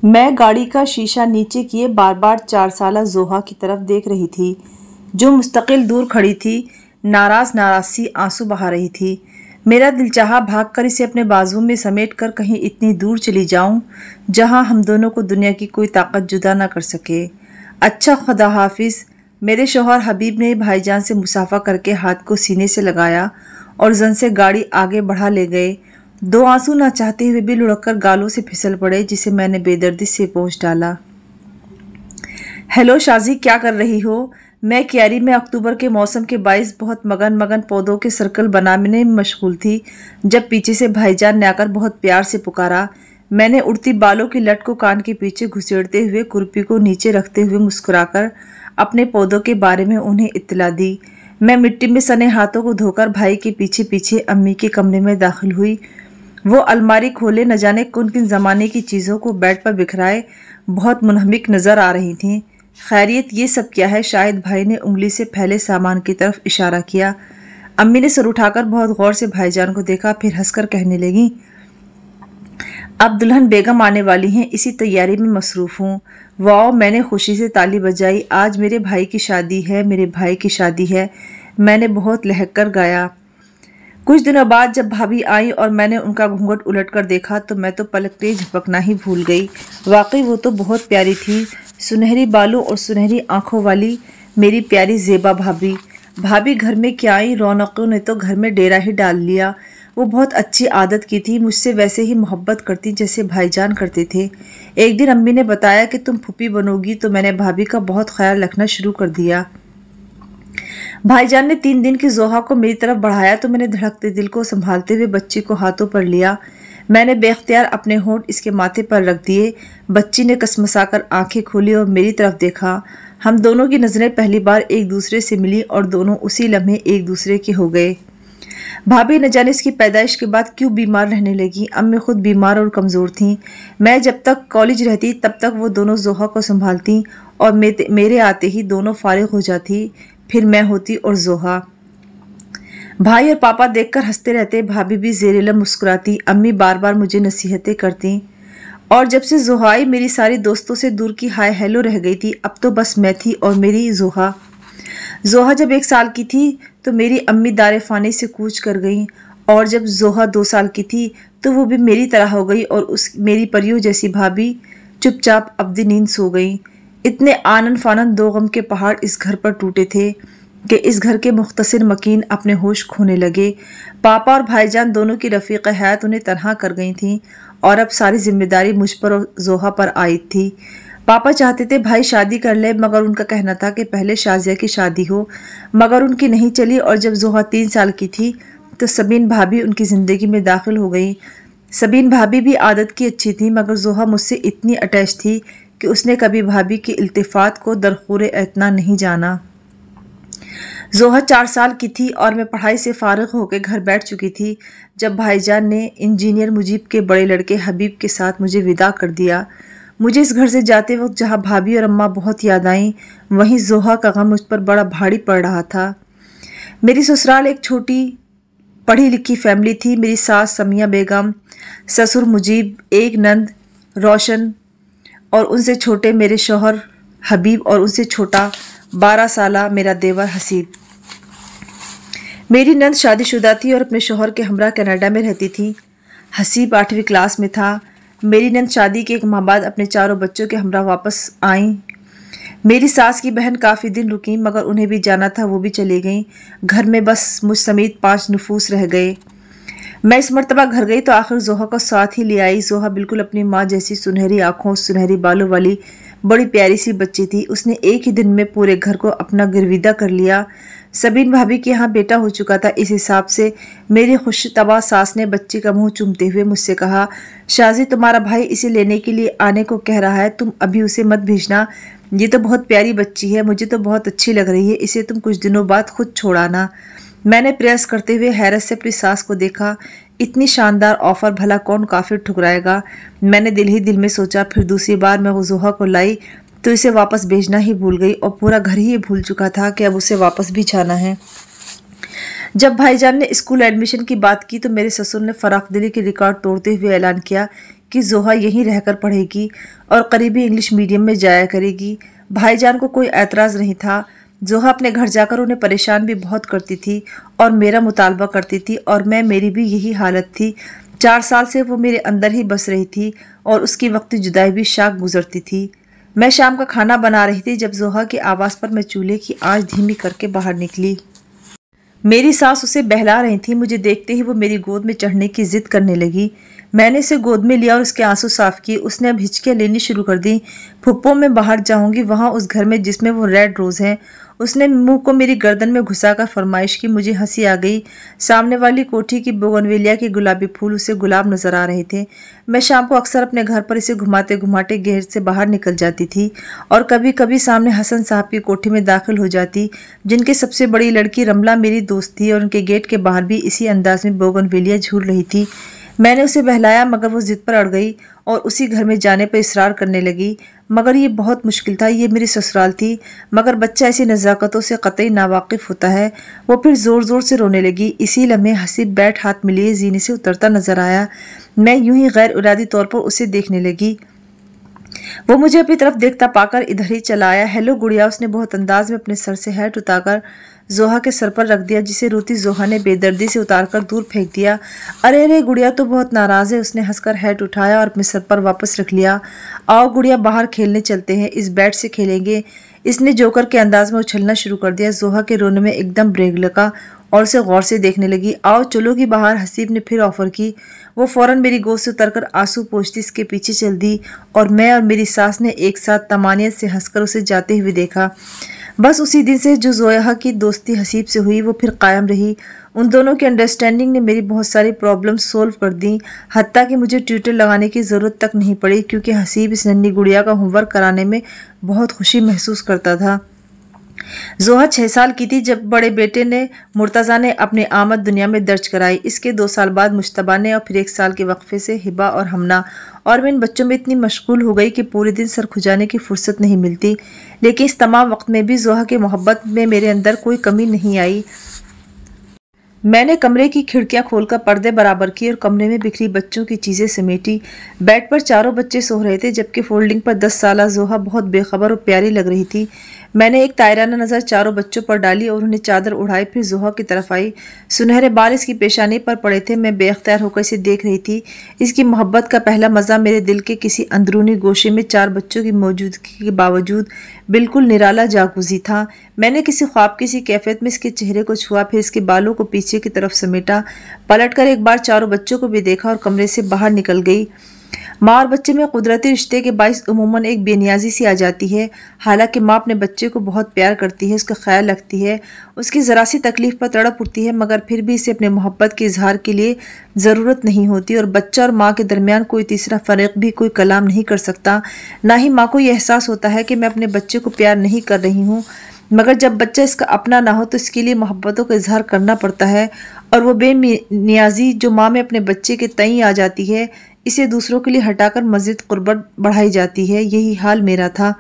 میں گاڑی کا شیشہ نیچے کیے بار بار 4 سالہ زوہا کی طرف دیکھ رہی تھی جو مستقل دور کھڑی تھی، ناراض سی آنسو بہا رہی تھی۔ میرا دل چاہا بھاگ کر اسے اپنے بازو میں سمیٹ کر کہیں اتنی دور چلی جاؤں جہاں ہم دونوں کو دنیا کی کوئی طاقت جدا نہ کر سکے۔ اچھا خدا حافظ۔ میرے شوہر حبیب نے بھائی جان سے مصافحہ کر کے ہاتھ کو سینے سے لگایا اور زن سے گاڑی آگے بڑھا لے گئے۔ 2 آنسو نہ چاہتے ہوئے بھی لڑک کر گالوں سے پھسل پڑے جسے میں نے بے دردی سے پوچھ ڈالا۔ ہیلو شازی، کیا کر رہی ہو؟ میں کیاری میں اکتوبر کے موسم کے باعث بہت مگن پودوں کے سرکل بنانے میں مشغول تھی جب پیچھے سے بھائی جان نے آ کر بہت پیار سے پکارا۔ میں نے اڑتی بالوں کی لٹ کو کان کے پیچھے گھسیڑتے ہوئے کرپی کو نیچے رکھتے ہوئے مسکرا کر اپنے پودوں کے بارے میں انہیں اطلاع دی۔ میں مٹی میں سنے ہاتھوں کو دھو کر بھائی کے پیچھے پیچھے امی کے کمرے میں داخل ہوئی۔ وہ الماری کھولے نہ جانے کن زمانے کی چیزوں کو بیڈ پر بکھرائے بہت منہمک نظر آ رہی تھیں۔ خیریت، یہ سب کیا ہے؟ شاہد بھائی نے انگلی سے پھیلے سامان کی طرف اشارہ کیا۔ امی نے سر اٹھا کر بہت غور سے بھائی جان کو دیکھا، پھر ہنس کر کہنے لگی، اب دلہن بیگم آنے والی ہیں، اسی تیاری میں مصروف ہوں۔ واؤ! میں نے خوشی سے تالی بجائی۔ آج میرے بھائی کی شادی ہے، میرے بھائی کی شادی ہے، میں نے بہت لہک کر گایا۔ کچھ دنوں بعد جب بھابھی آئیں اور میں نے ان کا گھونگھٹ الٹ کر دیکھا تو میں تو پلکتے جھپکنا ہی بھول گئی۔ واقعی وہ تو بہت پیاری تھی، سنہری بالوں اور سنہری آنکھوں والی میری پیاری زیبا بھابھی۔ بھابھی گھر میں کیا آئیں، رونقوں نے تو گھر میں ڈیرا ہی ڈال لیا۔ وہ بہت اچھی عادت کی تھی، مجھ سے ویسے ہی محبت کرتی جیسے بھائی جان کرتے تھے۔ ایک دن امی نے بتایا کہ تم پھوپھی بنو گی تو میں نے بھابھی کا بہت خیال رکھنا شروع کر دیا۔ بھائی جان نے 3 دن کی زوہا کو میری طرف بڑھایا تو میں نے دھڑکتے دل کو سنبھالتے ہوئے بچی کو ہاتھوں پر لیا۔ میں نے بے اختیار اپنے ہونٹ اس کے ماتھے پر رکھ دیے۔ بچی نے کسمسا کر آنکھیں کھولی اور میری طرف دیکھا۔ ہم دونوں کی نظریں پہلی بار ایک دوسرے سے ملی اور دونوں اسی لمحے ایک دوسرے کے ہو گئے۔ بھابھی نہ جانے اس کی پیدائش کے بعد کیوں بیمار رہنے لگی۔ امی خود بیمار اور کمزور تھیں۔ میں جب تک کالج رہتی تب تک وہ دونوں زوہا کو سنبھالتی اور میرے آتے ہی دونوں فارغ ہو جاتی، پھر میں ہوتی اور زوہا۔ بھائی اور پاپا دیکھ کر ہنستے رہتے، بھابھی بھی زیر لب مسکراتی، امی بار بار مجھے نصیحتیں کرتی۔ اور جب سے زوہا آئی میری ساری دوستوں سے دور کی ہائے ہیلو رہ گئی تھی، اب تو بس میں تھی اور میری زوہا۔ زوہا جب 1 سال کی تھی تو میری امی دار فانی سے کوچ کر گئیں، اور جب زوہا 2 سال کی تھی تو وہ بھی میری طرح ہو گئی اور میری پریوں جیسی بھابھی چپ چاپ ابدی نیند سو گئی۔ اتنے آنن فانن 2 غم کے پہاڑ اس گھر پر ٹوٹے تھے کہ اس گھر کے مختصر مکین اپنے ہوش کھونے لگے۔ پاپا اور بھائی جان دونوں کی رفیق حیات انہیں تنہا کر گئی تھیں اور اب ساری ذمہ داری مجھ پر اور زوہا پر عائد تھی۔ پاپا چاہتے تھے بھائی شادی کر لے، مگر ان کا کہنا تھا کہ پہلے شازیہ کی شادی ہو، مگر ان کی نہیں چلی اور جب زوہا 3 سال کی تھی تو سبین بھابھی ان کی زندگی میں داخل ہو گئی۔ سبین بھابھی بھی عادت کی اچھی تھی، مگر زوہا مجھ سے اتنی اٹیچ تھی کہ اس نے کبھی بھابھی کی التفات کو درخور اعتنا نہیں جانا۔ زوہا 4 سال کی تھی اور میں پڑھائی سے فارغ ہو کے گھر بیٹھ چکی تھی جب بھائی جان نے انجینئر مجیب کے بڑے لڑکے حبیب کے ساتھ مجھے وداع کر دیا۔ مجھے اس گھر سے جاتے وقت جہاں بھابھی اور اماں بہت یاد آئیں، وہیں زوہا کا غم مجھ پر بڑا بھاری پڑ رہا تھا۔ میری سسرال ایک چھوٹی پڑھی لکھی فیملی تھی۔ میری ساس سمیہ بیگم، سسر مجیب، ایک نند روشن اور ان سے چھوٹے میرے شوہر حبیب اور ان سے چھوٹا 12 سالہ میرا دیور حسیب۔ میری نند شادی شدہ تھی اور اپنے شوہر کے ہمراہ کینیڈا میں رہتی تھی۔ حسیب 8ویں کلاس میں تھا۔ میری نند شادی کے 1 ماہ بعد اپنے 4 بچوں کے ہمراہ واپس آئیں۔ میری ساس کی بہن کافی دن رکیں، مگر انہیں بھی جانا تھا، وہ بھی چلی گئیں۔ گھر میں بس مجھ سمیت 5 نفوس رہ گئے۔ میں اس مرتبہ گھر گئی تو آخر زوہا کو ساتھ ہی لے آئی۔ زوہا بالکل اپنی ماں جیسی سنہری آنکھوں اور سنہری بالوں والی بڑی پیاری سی بچی تھی۔ اس نے ایک ہی دن میں پورے گھر کو اپنا گرویدہ کر لیا۔ سبین بھابھی کے یہاں بیٹا ہو چکا تھا، اس حساب سے میری خوش طبع ساس نے بچی کا منہ چومتے ہوئے مجھ سے کہا، شازی تمہارا بھائی اسے لینے کے لیے آنے کو کہہ رہا ہے، تم ابھی اسے مت بھیجنا، یہ تو بہت پیاری بچی ہے، مجھے تو بہت اچھی لگ رہی ہے، اسے تم کچھ دنوں بعد خود چھوڑانا۔ میں نے پریس کرتے ہوئے حیرت سے اپنی ساس کو دیکھا۔ اتنی شاندار آفر بھلا کون کافر ٹھکرائے گا؟ میں نے دل ہی دل میں سوچا۔ پھر دوسری بار میں وہ زوہا کو لائی تو اسے واپس بھیجنا ہی بھول گئی اور پورا گھر ہی یہ بھول چکا تھا کہ اب اسے واپس بھی جانا ہے۔ جب بھائی جان نے اسکول ایڈمیشن کی بات کی تو میرے سسر نے فراخ دلی کی ریکارڈ توڑتے ہوئے اعلان کیا کہ زوہا یہیں رہ کر پڑھے گی اور قریبی انگلش میڈیم میں جایا کرے گی۔ بھائی جان کو کوئی اعتراض نہیں تھا۔ زوہا اپنے گھر جا کر انہیں پریشان بھی بہت کرتی تھی اور میرا مطالبہ کرتی تھی، اور میری بھی یہی حالت تھی۔ 4 سال سے وہ میرے اندر ہی بس رہی تھی اور اس کی وقتی جدائی بھی شاک گزرتی تھی۔ میں شام کا کھانا بنا رہی تھی جب زوہا کی آواز پر میں چولہے کی آنچ دھیمی کر کے باہر نکلی۔ میری ساس اسے بہلا رہی تھی۔ مجھے دیکھتے ہی وہ میری گود میں چڑھنے کی ضد کرنے لگی۔ میں نے اسے گود میں لیا اور اس کے آنسو صاف کیے۔ اس نے اب ہچکیاں لینی شروع کر دی۔ پھپھو میں باہر جاؤں گی، وہاں اس گھر میں جس میں وہ ریڈ روز ہے۔ اس نے منہ کو میری گردن میں گھسا کر فرمائش کی۔ مجھے ہنسی آ گئی۔ سامنے والی کوٹھی کی بوگنویلیا کے گلابی پھول اسے گلاب نظر آ رہے تھے۔ میں شام کو اکثر اپنے گھر پر اسے گھماتے گھماتے گیٹ سے باہر نکل جاتی تھی اور کبھی کبھی سامنے حسن صاحب کی کوٹھی میں داخل ہو جاتی، جن کی سب سے بڑی لڑکی رملہ میری دوست تھی اور ان کے گیٹ کے باہر بھی اسی انداز میں بوگنویلیا جھول رہی تھی۔ میں نے اسے بہلایا مگر وہ ضد پر اڑ گئی اور اسی گھر میں جانے پر اصرار کرنے لگی، مگر یہ بہت مشکل تھا۔ یہ میری سسرال تھی، مگر بچہ ایسی نزاکتوں سے قطعی ناواقف ہوتا ہے۔ وہ پھر زور زور سے رونے لگی۔ اسی لمحے حسیب بیٹ ہاتھ میں لیے زینے سے اترتا نظر آیا۔ میں یوں ہی غیر ارادی طور پر اسے دیکھنے لگی۔ وہ مجھے اپنی طرف دیکھتا پا کر ادھر ہی چلا آیا۔ ہیلو گڑیا، اس نے بہت انداز میں اپنے سر سے ہیٹ اتار کر زوہا کے سر پر رکھ دیا، جسے روتی زوہا نے بے دردی سے اتار کر دور پھینک دیا۔ ارے ارے، گڑیا تو بہت ناراض ہے۔ اس نے ہنس کر ہیٹ اٹھایا اور اپنے سر پر واپس رکھ لیا۔ آؤ گڑیا، باہر کھیلنے چلتے ہیں، اس بیٹ سے کھیلیں گے۔ اس نے جوکر کے انداز میں اچھلنا شروع کر دیا۔ زوہا کے رونے میں ایک دم بریک لگا اور اسے غور سے دیکھنے لگی۔ آؤ چلو گی باہر، حسیب نے پھر آفر کی۔ وہ فوراً میری گود سے اتر کر آنسو پوچھتی اس کے پیچھے چل دی اور میں اور میری ساس نے ایک ساتھ طمانینت سے ہنس کر اسے جاتے ہوئے دیکھا۔ بس اسی دن سے جو زوہا کی دوستی حسیب سے ہوئی وہ پھر قائم رہی۔ ان دونوں کی انڈرسٹینڈنگ نے میری بہت ساری پرابلم سولو کر دیں، حتیٰ کہ مجھے ٹیوٹر لگانے کی ضرورت تک نہیں پڑی، کیونکہ حسیب اس ننھی گڑیا کا ہوم ورک کرانے میں بہت خوشی محسوس کرتا تھا۔ زوہا 6 سال کی تھی جب بڑے بیٹے نے مرتضیٰ نے اپنی آمد دنیا میں درج کرائی۔ اس کے 2 سال بعد مجتبیٰ نے اور پھر 1 سال کے وقفے سے ہبہ اور ہمنا، اور میں ان بچوں میں اتنی مشغول ہو گئی کہ پورے دن سر کھجانے کی فرصت نہیں ملتی۔ لیکن اس تمام وقت میں بھی زوہا کی محبت میں میرے اندر کوئی کمی نہیں آئی۔ میں نے کمرے کی کھڑکیاں کھول کر پردے برابر کیے اور کمرے میں بکھری بچوں کی چیزیں سمیٹی۔ بیڈ پر 4 بچے سو رہے تھے، جبکہ فولڈنگ پر 10 سالہ زوہا بہت بے خبر اور پیاری لگ رہی تھی۔ میں نے ایک طائرانہ نظر 4 بچوں پر ڈالی اور انہیں چادر اڑائی، پھر زوہا کی طرف آئی۔ سنہرے بال اس کی پیشانی پر پڑے تھے۔ میں بے اختیار ہو کر اسے دیکھ رہی تھی۔ اس کی محبت کا پہلا مزہ میرے دل کے کسی اندرونی گوشے میں 4 بچوں کی موجودگی کے باوجود بالکل نرالا جاگوزی تھا۔ میں نے کسی خواب کی سی کیفیت میں اس کے چہرے کو چھوا، پھر اس کے بالوں کو پیچھے کی طرف سمیٹا، پلٹ کر ایک بار 4 بچوں کو بھی دیکھا اور کمرے سے باہر نکل گئی۔ ماں اور بچے میں قدرتی رشتے کے باعث عموماً ایک بے نیازی سی آ جاتی ہے۔ حالانکہ ماں اپنے بچے کو بہت پیار کرتی ہے، اس کا خیال رکھتی ہے، اس کی ذرا سی تکلیف پر تڑپ اٹھتی ہے، مگر پھر بھی اسے اپنے محبت کے اظہار کے لیے ضرورت نہیں ہوتی، اور بچہ اور ماں کے درمیان کوئی تیسرا فریق بھی کوئی کلام نہیں کر سکتا۔ نہ ہی ماں کو یہ احساس ہوتا ہے کہ میں اپنے بچے کو پیار نہیں کر رہی ہوں، مگر جب بچہ اس کا اپنا نہ ہو تو اس کے لیے محبتوں کا اظہار کرنا پڑتا ہے، اور وہ بے نیازی جو ماں میں اپنے بچے کے تئیں آ جاتی ہے، اسے دوسروں کے لیے ہٹا کر مزید قربت بڑھائی جاتی ہے۔ یہی حال میرا تھا۔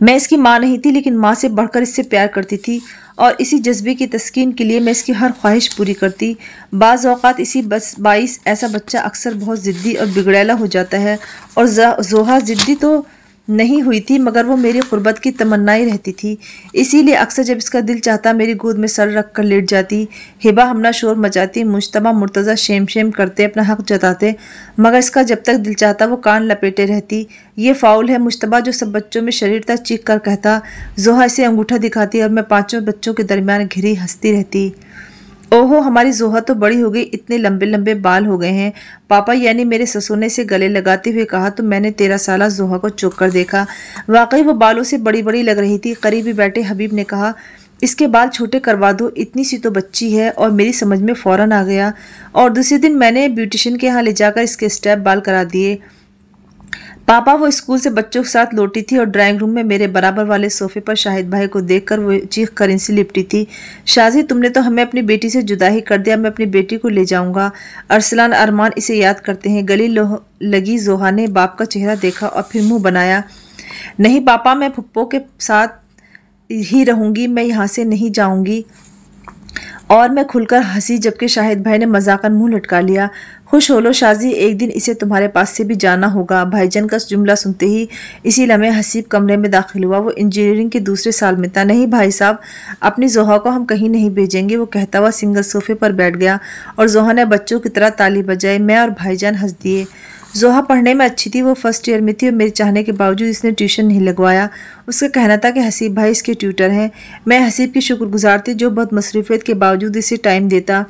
میں اس کی ماں نہیں تھی، لیکن ماں سے بڑھ کر اس سے پیار کرتی تھی، اور اسی جذبے کی تسکین کے لیے میں اس کی ہر خواہش پوری کرتی۔ بعض اوقات اسی باعث ایسا بچہ اکثر بہت ضدی اور بگڑیلا ہو جاتا ہے، اور زوہا ضدی تو نہیں ہوئی تھی، مگر وہ میری قربت کی تمنائی رہتی تھی۔ اسی لیے اکثر جب اس کا دل چاہتا میری گود میں سر رکھ کر لیٹ جاتی، ہبہ ہمنا شور مچاتی، مجتبیٰ مرتضیٰ شیم شیم کرتے اپنا حق جتاتے، مگر اس کا جب تک دل چاہتا وہ کان لپیٹے رہتی۔ یہ فاؤل ہے، مجتبیٰ جو سب بچوں میں شریرتا چیخ کر کہتا۔ زوہا اسے انگوٹھا دکھاتی اور میں 5 بچوں کے درمیان گھری ہنستی رہتی۔ اوہو، ہماری زوہا تو بڑی ہو گئی، اتنے لمبے لمبے بال ہو گئے ہیں۔ پاپا یعنی میرے سسر نے اسے گلے لگاتے ہوئے کہا تو میں نے 13 سالہ زوہا کو چوک کر دیکھا۔ واقعی وہ بالوں سے بڑی بڑی لگ رہی تھی۔ قریبی بیٹھے حبیب نے کہا، اس کے بال چھوٹے کروا دو، اتنی سی تو بچی ہے، اور میری سمجھ میں فوراً آ گیا، اور دوسرے دن میں نے بیوٹیشین کے ہاں لے جا کر اس کے اسٹیپ بال کرا دیے۔ پاپا وہ اسکول سے بچوں کے ساتھ لوٹی تھی اور ڈرائنگ روم میں میرے برابر والے صوفے پر شاہد بھائی کو دیکھ کر وہ چیخ کر ان سے لپٹی تھی، شازی تم نے تو ہمیں اپنی بیٹی سے جدا ہی کر دیا، میں اپنی بیٹی کو لے جاؤں گا۔ ارسلان ارمان اسے یاد کرتے ہیں۔ گلی لگی زوہا نے باپ کا چہرہ دیکھا اور پھر منہ بنایا، نہیں پاپا، میں پھپھو کے ساتھ ہی رہوں گی، میں یہاں سے نہیں جاؤں گی۔ اور میں کھل کر ہنسی، جبکہ شاہد بھائی نے مذاقاً منہ لٹکا لیا۔ خوش ہو لو شازی، ایک دن اسے تمہارے پاس سے بھی جانا ہوگا۔ بھائی جان کا جملہ سنتے ہی اسی لمحے حسیب کمرے میں داخل ہوا۔ وہ انجینئرنگ کے دوسرے سال میں تھا۔ نہیں بھائی صاحب، اپنی زوہا کو ہم کہیں نہیں بھیجیں گے، وہ کہتا ہوا سنگل صوفے پر بیٹھ گیا اور زوہا نے بچوں کی طرح تالی بجائی۔ میں اور بھائی جان ہنس دیے۔ زوہا پڑھنے میں اچھی تھی، وہ فرسٹ ایئر میں تھی اور میرے چاہنے کے باوجود اس نے ٹیوشن نہیں لگوایا۔ اس کا کہنا تھا کہ حسیب بھائی اس کے ٹیوٹر ہیں۔ میں حسیب کی شکر گزار تھی جو بہت مصروفیت کے باوجود اسے ٹائم دیتا۔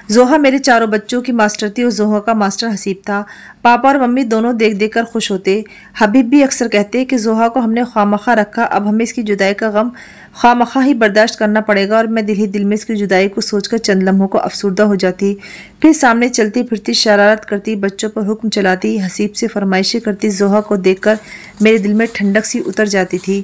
زوہا میرے چاروں بچوں کی ماسٹر تھی اور زوہا کا ماسٹر حسیب تھا۔ پاپا اور ممی دونوں دیکھ دیکھ کر خوش ہوتے۔ حبیب بھی اکثر کہتے کہ زوہا کو ہم نے خواہ رکھا، اب ہمیں اس کی جدائی کا غم خواہ ہی برداشت کرنا پڑے گا، اور میں دل ہی دل میں اس کی جدائی کو سوچ کر چند لمحوں کو افسردہ ہو جاتی۔ پھر سامنے چلتی پھرتی، شرارت کرتی، بچوں پر حکم چلاتی، حسیب سے فرمائشیں کرتی، زوہا کو دیکھ کر میرے دل میں ٹھنڈک سی اتر جاتی تھی۔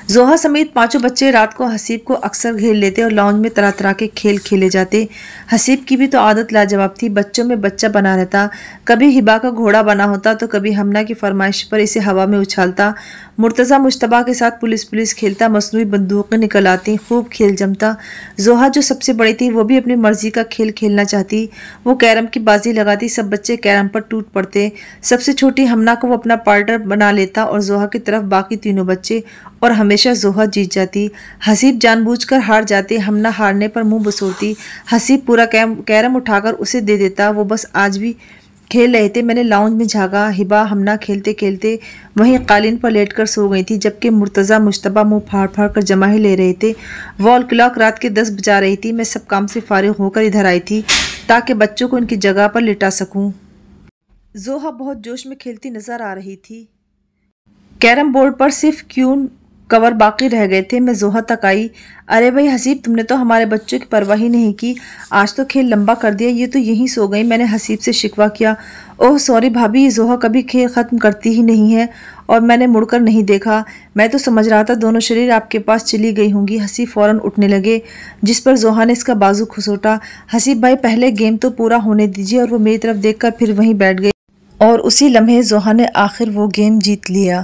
زوہا سمیت پانچوں بچے رات کو حسیب کو اکثر گھیر لیتے اور لاؤنج میں طرح طرح کے کھیل کھیلے جاتے۔ حسیب کی بھی تو عادت لاجواب تھی، بچوں میں بچہ بنا رہتا، کبھی ہبا کا گھوڑا بنا ہوتا تو کبھی ہمنا کی فرمائش پر اسے ہوا میں اچھالتا۔ مرتضیٰ مجتبیٰ کے ساتھ پولیس کھیلتا، مصنوعی بندوقیں نکل آتی، خوب کھیل جمتا۔ زوہا جو سب سے بڑی تھی وہ بھی اپنی مرضی کا کھیل کھیلنا چاہتی، وہ کیرم کی بازی لگاتی، سب بچے کیرم پر ٹوٹ پڑتے۔ سب سے چھوٹی ہمنا کو وہ اپنا پارٹنر بنا لیتا اور زوہا کی طرف باقی تینوں بچے، اور ہمیشہ زوہا جیت جاتی۔ حسیب جان بوجھ کر ہار جاتے، ہمنا ہارنے پر منہ بسورتی، حسیب پورا کیرم اٹھا کر اسے دے دیتا۔ وہ بس آج بھی کھیل رہے تھے۔ میں نے لاؤنج میں جھانکا، ہبا ہمنا کھیلتے کھیلتے وہیں قالین پر لیٹ کر سو گئی تھی، جبکہ مرتضیٰ مجتبیٰ منہ پھاڑ پھاڑ کر جمع ہی لے رہے تھے۔ وال کلاک رات کے 10 بجا رہی تھی۔ میں سب کام سے فارغ ہو کر ادھر آئی تھی تاکہ بچوں کو ان کی جگہ پر لٹا سکوں۔ زوہا بہت جوش میں کھیلتی نظر آ رہی تھی۔ کیرم بورڈ پر صرف کیون کور باقی رہ گئے تھے۔ میں زوہا تک آئی۔ ارے بھائی حسیب، تم نے تو ہمارے بچوں کی پرواہ ہی نہیں کی، آج تو کھیل لمبا کر دیا، یہ تو یہیں سو گئی۔ میں نے حسیب سے شکوہ کیا۔ اوہ سوری بھابھی، یہ زوہا کبھی کھیل ختم کرتی ہی نہیں ہے، اور میں نے مڑ کر نہیں دیکھا، میں تو سمجھ رہا تھا دونوں شریر آپ کے پاس چلی گئی ہوں گی۔ حسیب فوراً اٹھنے لگے، جس پر زوہا نے اس کا بازو کھسوٹا۔ حسیب بھائی پہلے گیم تو پورا ہونے دیجیے، اور وہ میری طرف دیکھ کر پھر وہیں بیٹھ گئی، اور اسی لمحے زوہا نے آخر وہ گیم جیت لیا۔